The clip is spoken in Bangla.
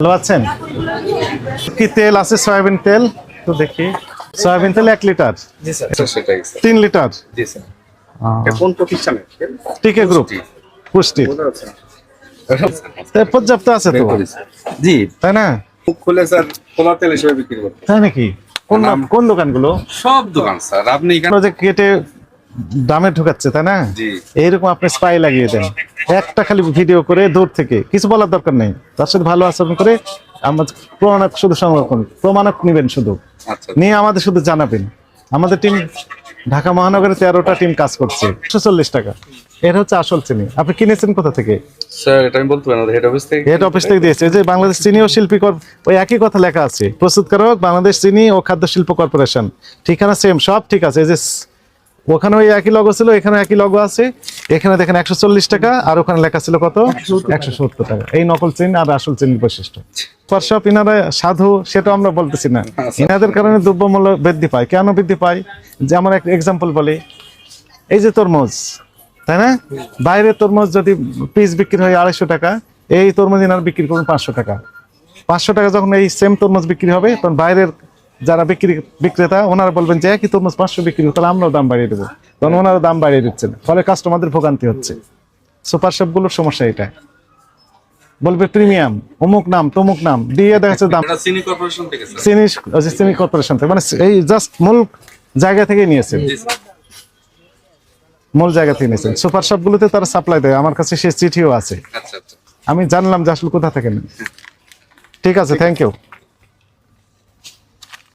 ভালো আছেন? কি তেল আছে? সয়াবিন তেল তো দেখি। সয়াবিন তেল 1 লিটার। জি স্যার সেটাই স্যার। 3 লিটার। জি স্যার। কোন প্রতিষ্ঠানে? টিকে গ্রুপ পুষ্টি। পর্যাপ্ত আছে তো, জি তাই না? মুখ খুলে স্যার খোলা তেল হিসেবে বিক্রি করতে। তাই নাকি? কোন দোকানগুলো? সব দোকান স্যার। আপনি এখানে যে কেটে দামে ঢুকাচ্ছে, তাই না? জি। এইরকম আপনি স্পাই লাগিয়ে দেন, একটা খালি ভিডিও করে দূর থেকে, কিছু বলার দরকার নেই, তার সাথে ভালো আচরণ করে আমাদের প্রমাণক শুধু সংরক্ষণ, প্রমাণক নেবেন শুধু, আচ্ছা নিয়ে আমাদের শুধু জানাবেন। আমাদের টিম ঢাকা মহানগরে 13টা টিম কাজ করছে। 140 টাকা এর হচ্ছে আসল চিনি। আপনি কিনেছেন কোথা থেকে? স্যার এটা আমি বলতে পারবো না, হেড অফিস থেকে। হেড অফিস থেকে দিয়েছে। যে বাংলাদেশ চিনি ও শিল্পী ওই একই কথা লেখা আছে, প্রস্তুতকারক বাংলাদেশ চিনি ও খাদ্য শিল্প কর্পোরেশন, ঠিকানা সেম, সব ঠিক আছে। এই যে ওখানে ওই একই লগো ছিল, এখানে একই লগো আছে। এখানে দেখেন 140 টাকা, আর ওখানে লেখা ছিল কত? 170 টাকা। এই নকল চিনি আর আসল চিনির বৈশিষ্ট্য। সব ইনারা সাধু সেটা আমরা বলতেছি না, ইনাদের কারণে দ্রব্যমূল্য বৃদ্ধি পায়। কেন বৃদ্ধি পায়? যে আমার একটা এক্সাম্পল বলি, এই যে তরমুজ, তাই না? বাইরের তরমুজ যদি পিস বিক্রি হয় 250 টাকা, এই তরমুজ ইনারা বিক্রি করবেন 500 টাকা। 500 টাকা যখন এই সেম তরমুজ বিক্রি হবে, তখন বাইরের যারা বিক্রেতা ওনারা বলবেন যে একই তরমুজ 500 বিক্রি, তাহলে আমরাও দাম বাড়িয়ে দেবো, তখন ওনারা দাম বাড়িয়ে দিচ্ছেন, ফলে কাস্টমারদের ভোগান্তি হচ্ছে। সুপার শপ গুলোর সমস্যা এটা, বলবে প্রিমিয়াম, অমুক নাম তমুক নাম দিয়ে দেখা যাচ্ছে দাম। চিনি কর্পোরেশন থেকে স্যার। চিনি কর্পোরেশন থেকে, মানে এই জাস্ট মূল জায়গা থেকে নিয়েছেন, মূল জায়গা থেকে নিয়েছেন। সুপার শপ গুলোতে তারা সাপ্লাই দেয়, আমার কাছে সে চিঠিও আছে। আচ্ছা আচ্ছা। আমি জানলাম যে আসলে কোথা থেকে নেন। ঠিক আছে, থ্যাংক ইউ।